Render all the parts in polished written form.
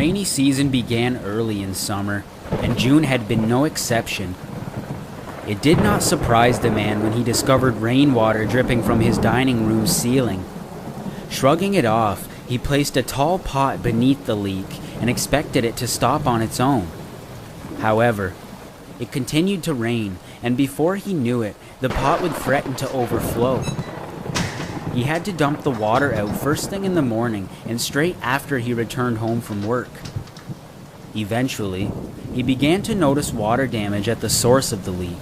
rainy season began early in summer, and June had been no exception. It did not surprise the man when he discovered rainwater dripping from his dining room ceiling. Shrugging it off, he placed a tall pot beneath the leak and expected it to stop on its own. However, it continued to rain, and before he knew it, the pot would threaten to overflow. He had to dump the water out first thing in the morning and straight after he returned home from work. Eventually, he began to notice water damage at the source of the leak.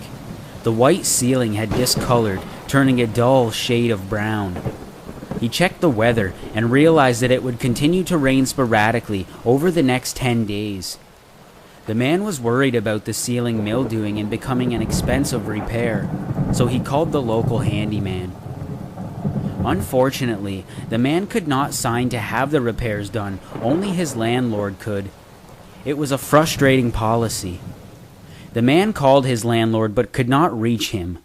The white ceiling had discolored, turning a dull shade of brown. He checked the weather and realized that it would continue to rain sporadically over the next 10 days. The man was worried about the ceiling mildewing and becoming an expensive repair, so he called the local handyman. Unfortunately, the man could not sign to have the repairs done, only his landlord could. It was a frustrating policy. The man called his landlord but could not reach him.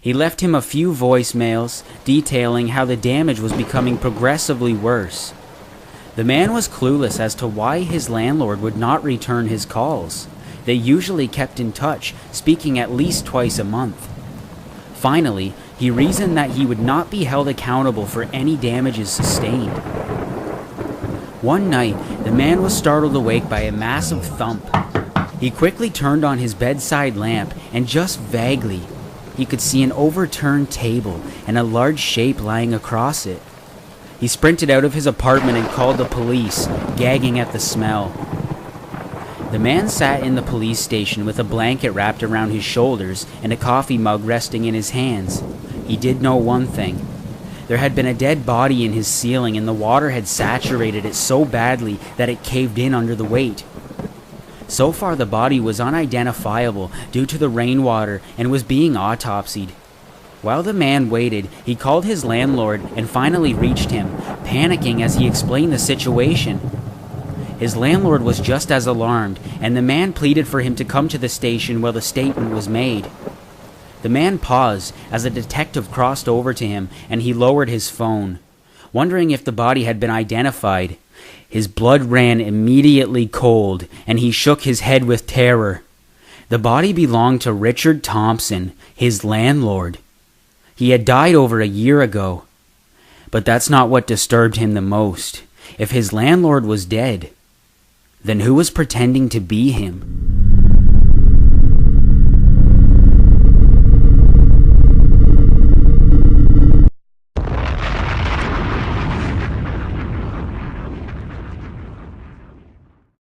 He left him a few voicemails detailing how the damage was becoming progressively worse. The man was clueless as to why his landlord would not return his calls. They usually kept in touch, speaking at least twice a month. Finally, he reasoned that he would not be held accountable for any damages sustained. One night, the man was startled awake by a massive thump. He quickly turned on his bedside lamp, and just vaguely, he could see an overturned table and a large shape lying across it. He sprinted out of his apartment and called the police, gagging at the smell. The man sat in the police station with a blanket wrapped around his shoulders and a coffee mug resting in his hands. He did know one thing. There had been a dead body in his ceiling, and the water had saturated it so badly that it caved in under the weight. So far, the body was unidentifiable due to the rainwater and was being autopsied. While the man waited, he called his landlord and finally reached him, panicking as he explained the situation. His landlord was just as alarmed, and the man pleaded for him to come to the station where the statement was made. The man paused as a detective crossed over to him, and he lowered his phone, wondering if the body had been identified. His blood ran immediately cold, and he shook his head with terror. The body belonged to Richard Thompson, his landlord. He had died over a year ago. But that's not what disturbed him the most. If his landlord was dead, then who was pretending to be him?